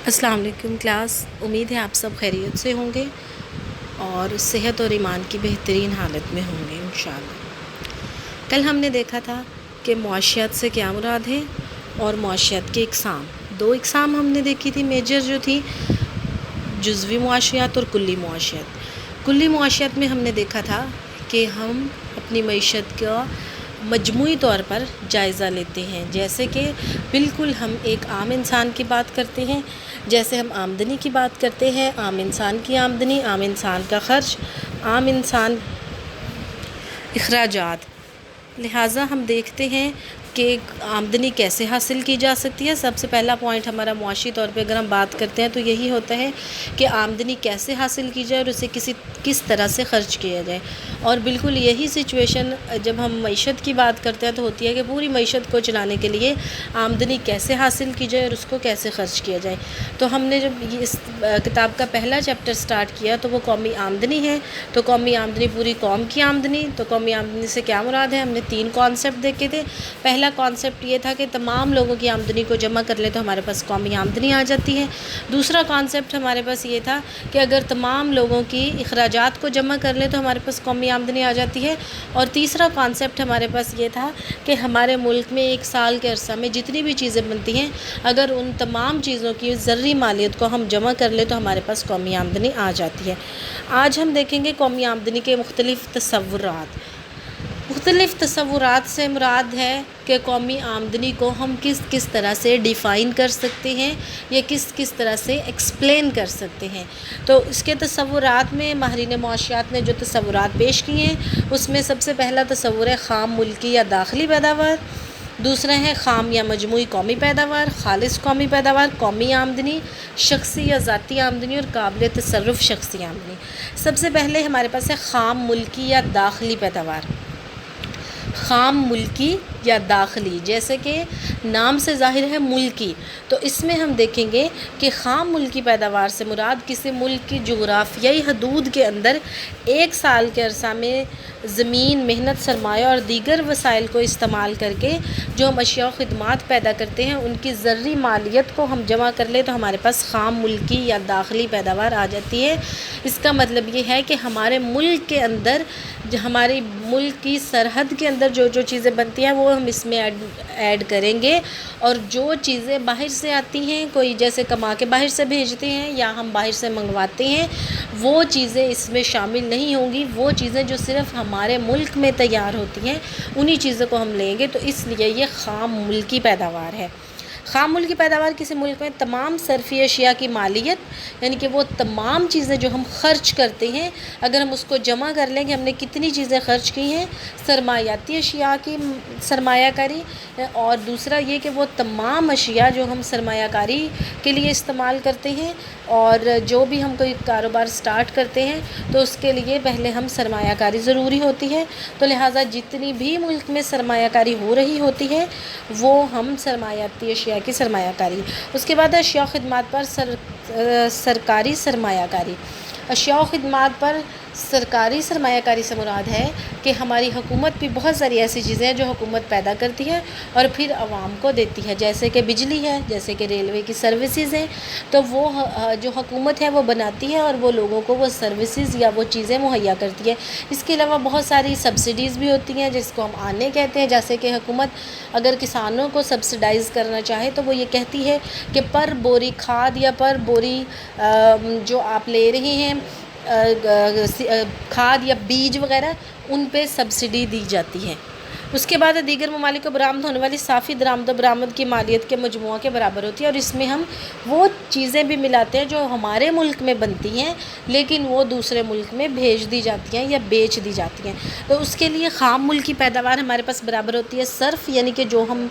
السلام علیکم کلاس، امید ہے آپ سب خیریت سے ہوں گے اور صحت اور ایمان کی بہترین حالت میں ہوں گے انشاءاللہ۔ کل ہم نے دیکھا تھا کہ معاشیات سے کیا مراد ہے اور معاشیات کی اقسام، دو اقسام ہم نے دیکھی تھی میجر جو تھی، جزوی معاشیات اور کلی معاشیات۔ کلی معاشیات میں ہم نے دیکھا تھا کہ ہم اپنی معیشت کا مجموعی طور پر جائزہ لیتے ہیں، جیسے کہ بالکل ہم ایک عام انسان کی بات کرتے ہیں، جیسے ہم آمدنی کی بات کرتے ہیں، عام انسان کی آمدنی، عام انسان کا خرچ، عام انسان اخراجات۔ لہٰذا ہم دیکھتے ہیں کہ آمدنی کیسے حاصل کی جا سکتی ہے۔ سب سے پہلا پوائنٹ ہمارا معاشی طور پہ اگر ہم بات کرتے ہیں تو یہی ہوتا ہے کہ آمدنی کیسے حاصل کی جائے اور اسے کس طرح سے خرچ کیا جائے۔ اور بالکل یہی سچویشن جب ہم معیشت کی بات کرتے ہیں تو ہوتی ہے کہ پوری معیشت کو چلانے کے لیے آمدنی کیسے حاصل کی جائے اور اس کو کیسے خرچ کیا جائے۔ تو ہم نے جب اس کتاب کا پہلا چیپٹر سٹارٹ کیا تو وہ قومی آمدنی ہے۔ تو قومی آمدنی پوری قوم کی آمدنی، تو قومی آمدنی سے کیا مراد ہے؟ ہم نے 3 کانسیپٹ دیکھے تھے۔ پہلا کانسیپٹ یہ تھا کہ تمام لوگوں کی آمدنی کو جمع کر لیں تو ہمارے پاس قومی آمدنی آ جاتی ہے۔ دوسرا کانسیپٹ ہمارے پاس یہ تھا کہ اگر تمام لوگوں کی اخراجات کو جمع کر لیں تو ہمارے پاس قومی آمدنی آ جاتی ہے۔ اور تیسرا کانسیپٹ ہمارے پاس یہ تھا کہ ہمارے ملک میں ایک سال کے عرصہ میں جتنی بھی چیزیں بنتی ہیں، اگر ان تمام چیزوں کی ذرّی مالیت کو ہم جمع کر لیں تو ہمارے پاس قومی آمدنی آ جاتی ہے۔ آج ہم دیکھیں گے قومی آمدنی کے مختلف تصورات۔ مختلف تصورات سے مراد ہے کہ قومی آمدنی کو ہم کس طرح سے ڈیفائن کر سکتے ہیں یا کس طرح سے ایکسپلین کر سکتے ہیں۔ تو اس کے تصورات میں ماہرین معاشیات نے جو تصورات پیش کیے ہیں اس میں سب سے پہلا تصور ہے خام ملکی یا داخلی پیداوار، دوسرا ہے خام یا مجموعی قومی پیداوار، خالص قومی پیداوار، قومی آمدنی، شخصی یا ذاتی آمدنی اور قابل تصرف شخصی آمدنی۔ سب سے پہلے ہمارے پاس ہے خام ملکی یا داخلی پیداوار۔ خام ملکی یا داخلی، جیسے کہ نام سے ظاہر ہے ملکی، تو اس میں ہم دیکھیں گے کہ خام ملکی پیداوار سے مراد کسی ملک کی جغرافیائی حدود کے اندر ایک سال کے عرصہ میں زمین، محنت، سرمایہ اور دیگر وسائل کو استعمال کر کے جو ہم اشیاء و خدمات پیدا کرتے ہیں ان کی ذرّی مالیت کو ہم جمع کر لیں تو ہمارے پاس خام ملکی یا داخلی پیداوار آ جاتی ہے۔ اس کا مطلب یہ ہے کہ ہمارے ملک کے اندر، ہمارے ملک کی سرحد کے اندر جو چیزیں بنتی ہیں وہ ہم اس میں ایڈ کریں گے، اور جو چیزیں باہر سے آتی ہیں، کوئی جیسے کما کے باہر سے بھیجتے ہیں یا ہم باہر سے منگواتے ہیں، وہ چیزیں اس میں شامل نہیں ہوں گی۔ وہ چیزیں جو صرف ہمارے ملک میں تیار ہوتی ہیں انہی چیزوں کو ہم لیں گے، تو اس لیے یہ خام ملکی پیداوار ہے۔ خام ملکی پیداوار کسی ملک میں تمام صرفی اشیاء کی مالیت، یعنی کہ وہ تمام چیزیں جو ہم خرچ کرتے ہیں اگر ہم اس کو جمع کر لیں کہ ہم نے کتنی چیزیں خرچ کی ہیں، سرمایاتی اشیاء کی سرمایہ کاری، اور دوسرا یہ کہ وہ تمام اشیاء جو ہم سرمایہ کاری کے لیے استعمال کرتے ہیں، اور جو بھی ہم کوئی کاروبار سٹارٹ کرتے ہیں تو اس کے لیے پہلے ہم سرمایہ کاری ضروری ہوتی ہے، تو لہٰذا جتنی بھی ملک میں سرمایہ کاری ہو رہی ہوتی ہے وہ ہم سرمایاتی اشیاء کی سرمایہ کاری۔ اس کے بعد اشیاء و خدمات پر سرکاری سرمایہ کاری۔ اشیاء و خدمات پر سرکاری سرمایہ کاری سے مراد ہے کہ ہماری حکومت بھی بہت ساری ایسی چیزیں ہیں جو حکومت پیدا کرتی ہے اور پھر عوام کو دیتی ہے، جیسے کہ بجلی ہے، جیسے کہ ریلوے کی سروسز ہیں، تو وہ جو حکومت ہے وہ بناتی ہے اور وہ لوگوں کو وہ سروسز یا وہ چیزیں مہیا کرتی ہے۔ اس کے علاوہ بہت ساری سبسڈیز بھی ہوتی ہیں جس کو ہم آنے کہتے ہیں، جیسے کہ حکومت اگر کسانوں کو سبسڈائز کرنا چاہے تو وہ یہ کہتی ہے کہ پر بوری کھاد یا پر بوری جو آپ لے رہے ہیں کھاد یا بیج وغیرہ، ان پہ سبسڈی دی جاتی ہے۔ اس کے بعد دیگر ممالک کو برآمد ہونے والی صافی درآمد و برآمد کی مالیت کے مجموعہ کے برابر ہوتی ہے، اور اس میں ہم وہ چیزیں بھی ملاتے ہیں جو ہمارے ملک میں بنتی ہیں لیکن وہ دوسرے ملک میں بھیج دی جاتی ہیں یا بیچ دی جاتی ہیں، تو اس کے لیے خام ملکی پیداوار ہمارے پاس برابر ہوتی ہے صرف، یعنی کہ جو ہم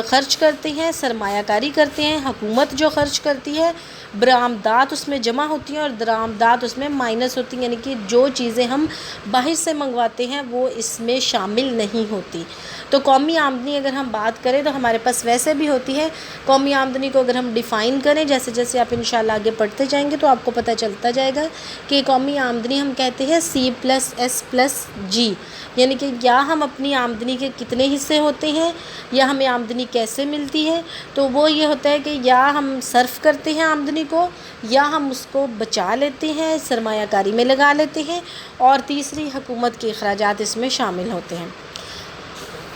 خرچ کرتے ہیں، سرمایہ کاری کرتے ہیں، حکومت جو خرچ کرتی ہے، برآمدات اس میں جمع ہوتی ہیں اور درآمدات اس میں مائنس ہوتی ہیں، یعنی کہ جو چیزیں ہم باہر سے منگواتے ہیں وہ اس میں شامل نہیں ہوتی۔ تو قومی آمدنی اگر ہم بات کریں تو ہمارے پاس ویسے بھی ہوتی ہے۔ قومی آمدنی کو اگر ہم ڈیفائن کریں، جیسے جیسے آپ انشاءاللہ آگے پڑھتے جائیں گے تو آپ کو پتہ چلتا جائے گا کہ قومی آمدنی ہم کہتے ہیں C+S+G، یعنی کہ یا ہم اپنی آمدنی کے کتنے حصے ہوتے ہیں یا ہمیں آمدنی کیسے ملتی ہے. تو وہ یہ ہوتا ہے کہ یا ہم صرف کرتے ہیں آمدنی کو یا ہم اس کو بچا لیتے ہیں، سرمایہ کاری میں لگا لیتے ہیں، اور تیسری حکومت کے اخراجات اس میں شامل ہوتے ہیں.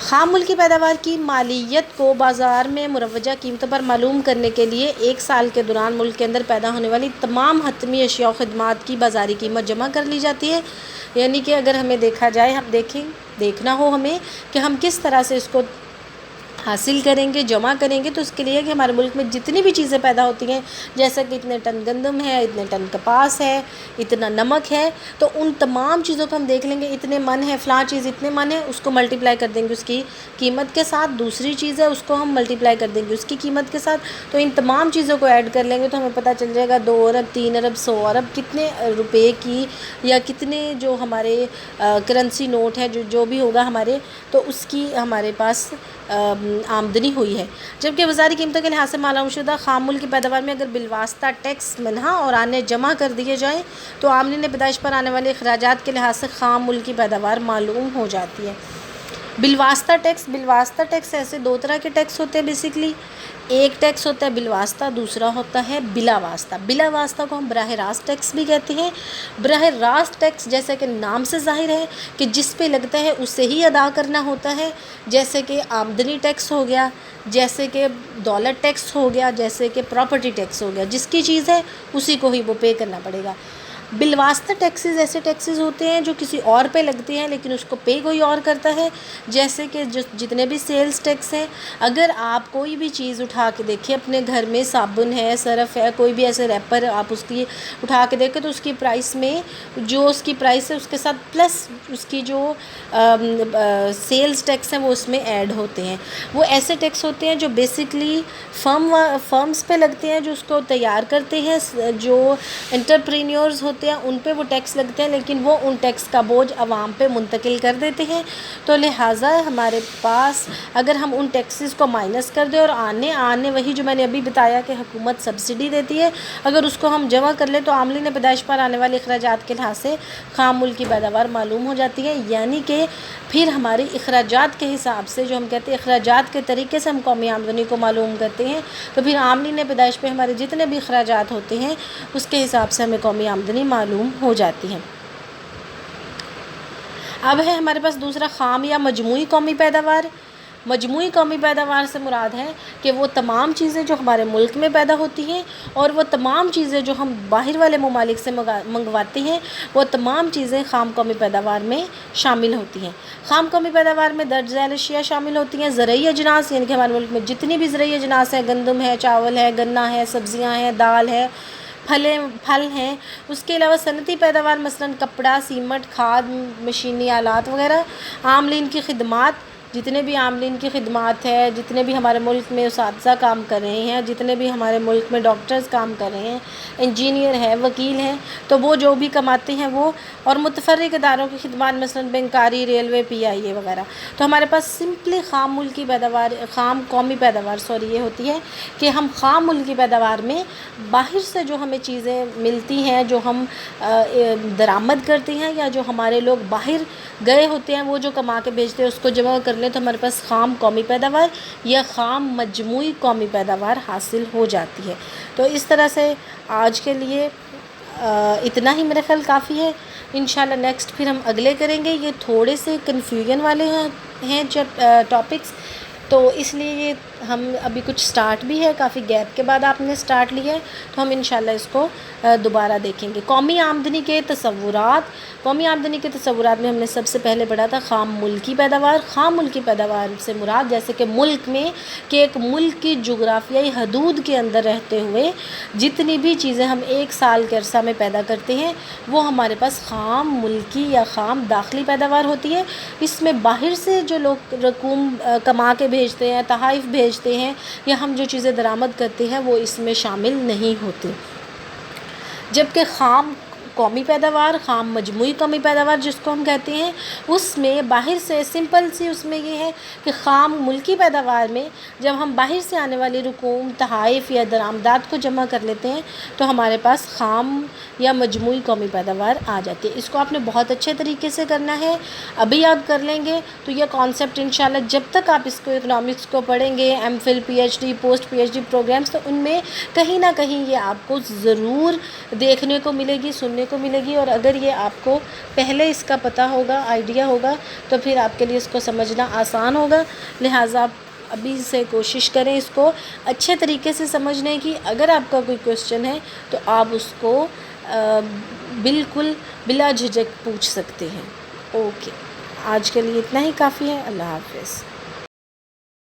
خام ملکی پیداوار کی مالیت کو بازار میں مروجہ قیمتوں پر معلوم کرنے کے لیے ایک سال کے دوران ملک کے اندر پیدا ہونے والی تمام حتمی اشیاء و خدمات کی بازاری قیمت جمع کر لی جاتی ہے. یعنی کہ اگر ہمیں دیکھا جائے، دیکھنا ہو ہمیں کہ ہم کس طرح سے اس کو حاصل کریں گے، جمع کریں گے، تو اس کے لیے کہ ہمارے ملک میں جتنی بھی چیزیں پیدا ہوتی ہیں، جیسا کہ اتنے ٹن گندم ہے، اتنے ٹن کپاس ہے، اتنا نمک ہے، تو ان تمام چیزوں کو ہم دیکھ لیں گے، اتنے من ہے، فلاں چیز اتنے من ہے، اس کو ملٹیپلائی کر دیں گے اس کی قیمت کے ساتھ. دوسری چیز ہے اس کو ہم ملٹیپلائی کر دیں گے اس کی قیمت کے ساتھ. تو ان تمام چیزوں کو ایڈ کر لیں گے تو ہمیں پتہ چل جائے گا 2 ارب 3 ارب 100 ارب کتنے روپے کی یا کتنے جو ہمارے کرنسی نوٹ ہے جو بھی ہوگا ہمارے، تو اس کی ہمارے پاس آمدنی ہوئی ہے. جبکہ بازاری قیمتوں کے لحاظ سے معلوم شدہ خام ملک کی پیداوار میں اگر بالواسطہ ٹیکس منہا اور آنے جمع کر دیے جائیں تو آمدنی پیدائش پر آنے والے اخراجات کے لحاظ سے خام ملک کی پیداوار معلوم ہو جاتی ہے. بالواسطہ ٹیکس ایسے 2 طرح کے ٹیکس ہوتے ہیں بیسیکلی. ایک ٹیکس ہوتا ہے بالواسطہ، دوسرا ہوتا ہے بلا واسطہ. بلا واسطہ کو ہم براہ راست ٹیکس بھی کہتے ہیں. براہ راست ٹیکس جیسے کہ نام سے ظاہر ہے کہ جس پہ لگتا ہے اسے ہی ادا کرنا ہوتا ہے، جیسے کہ آمدنی ٹیکس ہو گیا، جیسے کہ دولت ٹیکس ہو گیا، جیسے کہ پراپرٹی ٹیکس ہو گیا. جس کی چیز ہے اسی کو ہی وہ پے کرنا پڑے گا. بالواسطہ ٹیکسز ایسے ٹیکسز ہوتے ہیں جو کسی اور پہ لگتے ہیں لیکن اس کو پے کوئی اور کرتا ہے. جیسے کہ جتنے بھی سیلز ٹیکس ہیں، اگر آپ کوئی بھی چیز اٹھا کے دیکھیں اپنے گھر میں، صابن ہے، سرف ہے، کوئی بھی ایسے ریپر آپ اس کی اٹھا کے دیکھیں تو اس کی پرائس میں جو اس کی پرائس ہے اس کے ساتھ پلس اس کی جو سیلز ٹیکس ہیں وہ اس میں ایڈ ہوتے ہیں. وہ ایسے ٹیکس ہوتے ہیں جو بیسکلی فرمز پہ لگتے ہیں جو اس کو تیار کرتے ہیں، جو انٹرپرینیورز ہوتے ہیں ان پہ وہ ٹیکس لگتے ہیں، لیکن وہ ان ٹیکس کا بوجھ عوام پہ منتقل کر دیتے ہیں. تو لہٰذا ہمارے پاس اگر ہم ان ٹیکسز کو مائنس کر دیں اور آنے وہی جو میں نے ابھی بتایا کہ حکومت سبسڈی دیتی ہے، اگر اس کو ہم جمع کر لیں تو آمدنی پیدائش پر آنے والے اخراجات کے لحاظ سے خام ملک کی پیداوار معلوم ہو جاتی ہے. یعنی کہ پھر ہماری اخراجات کے حساب سے، جو ہم کہتے ہیں اخراجات کے طریقے سے ہم قومی آمدنی کو معلوم کرتے ہیں، تو پھر آمدنی پیدائش پہ ہمارے جتنے بھی اخراجات ہوتے ہیں اس کے حساب سے ہمیں قومی آمدنی معلوم ہو جاتی ہے. اب ہے ہمارے پاس دوسرا خام یا مجموعی قومی پیداوار. مجموعی قومی پیداوار سے مراد ہے کہ وہ تمام چیزیں جو ہمارے ملک میں پیدا ہوتی ہیں اور وہ تمام چیزیں جو ہم باہر والے ممالک سے منگواتے ہیں، وہ تمام چیزیں خام قومی پیداوار میں شامل ہوتی ہیں. خام قومی پیداوار میں درج ذیل اشیاء شامل ہوتی ہیں. زرعی اجناس، یعنی کہ ہمارے ملک میں جتنی بھی زرعی اجناس ہیں، گندم ہے، چاول ہے، گنا ہے، سبزیاں ہیں، دال ہے، پھل ہیں. اس کے علاوہ صنعتی پیداوار مثلاً کپڑا، سیمنٹ، کھاد، مشینی آلات وغیرہ. عاملین کی خدمات، جتنے بھی عاملین کی خدمات ہے، جتنے بھی ہمارے ملک میں اساتذہ کام کر رہے ہیں، جتنے بھی ہمارے ملک میں ڈاکٹرز کام کر رہے ہیں، انجینئر ہیں، وکیل ہیں، تو وہ جو بھی کماتے ہیں وہ، اور متفرق اداروں کی خدمات مثلاً بینکاری، ریلوے، PIA وغیرہ. تو ہمارے پاس سمپلی خام ملکی پیداوار، خام قومی پیداوار یہ ہوتی ہے کہ ہم خام ملکی پیداوار میں باہر سے جو ہمیں چیزیں ملتی ہیں، جو ہم درآمد کرتے ہیں یا جو ہمارے لوگ باہر گئے ہوتے ہیں وہ جو کما کے بیچتے ہیں، اس کو جمع کر لیں تو ہمارے پاس خام قومی پیداوار یا خام مجموعی قومی پیداوار حاصل ہو جاتی ہے. تو اس طرح سے آج کے لیے اتنا ہی میرے خیال کافی ہے. انشاءاللہ نیکسٹ پھر ہم اگلے کریں گے. یہ تھوڑے سے کنفیوژن والے ہیں ٹاپکس، تو اس لیے یہ ہم ابھی کچھ سٹارٹ بھی ہے، کافی گیپ کے بعد آپ نے سٹارٹ لیا ہے، تو ہم انشاءاللہ اس کو دوبارہ دیکھیں گے. قومی آمدنی کے تصورات. قومی آمدنی کے تصورات میں ہم نے سب سے پہلے پڑھا تھا خام ملکی پیداوار. خام ملکی پیداوار سے مراد جیسے کہ ملک میں، کہ ایک ملک کی جغرافیائی حدود کے اندر رہتے ہوئے جتنی بھی چیزیں ہم ایک سال کے عرصہ میں پیدا کرتے ہیں وہ ہمارے پاس خام ملکی یا خام داخلی پیداوار ہوتی ہے. اس میں باہر سے جو لوگ رقوم کما کے بھیجتے ہیں، تحائف بھیجتے ہیں، یا ہم جو چیزیں درآمد کرتے ہیں وہ اس میں شامل نہیں ہوتی. جبکہ قومی پیداوار، خام مجموعی قومی پیداوار جس کو ہم کہتے ہیں، اس میں باہر سے سمپل سی اس میں یہ ہے کہ خام ملکی پیداوار میں جب ہم باہر سے آنے والی رقوم، تحائف یا درآمدات کو جمع کر لیتے ہیں تو ہمارے پاس خام یا مجموعی قومی پیداوار آ جاتی ہے۔ اس کو آپ نے بہت اچھے طریقے سے کرنا ہے، ابھی یاد کر لیں گے تو یہ کانسیپٹ انشاءاللہ جب تک آپ اس کو اکنامکس کو پڑھیں گے، M Phil, P H D, post P H D programs, تو ان میں کہیں نہ کہیں یہ آپ کو ضرور دیکھنے کو ملے گی، سننے کو ملے گی، اور اگر یہ آپ کو پہلے اس کا پتہ ہوگا، آئیڈیا ہوگا، تو پھر آپ کے لیے اس کو سمجھنا آسان ہوگا۔ لہٰذا آپ ابھی سے کوشش کریں اس کو اچھے طریقے سے سمجھنے کی۔ اگر آپ کا کوئی کویسچن ہے تو آپ اس کو بالکل بلا جھجک پوچھ سکتے ہیں۔ اوکے، آج کے لیے اتنا ہی کافی ہے۔ اللہ حافظ۔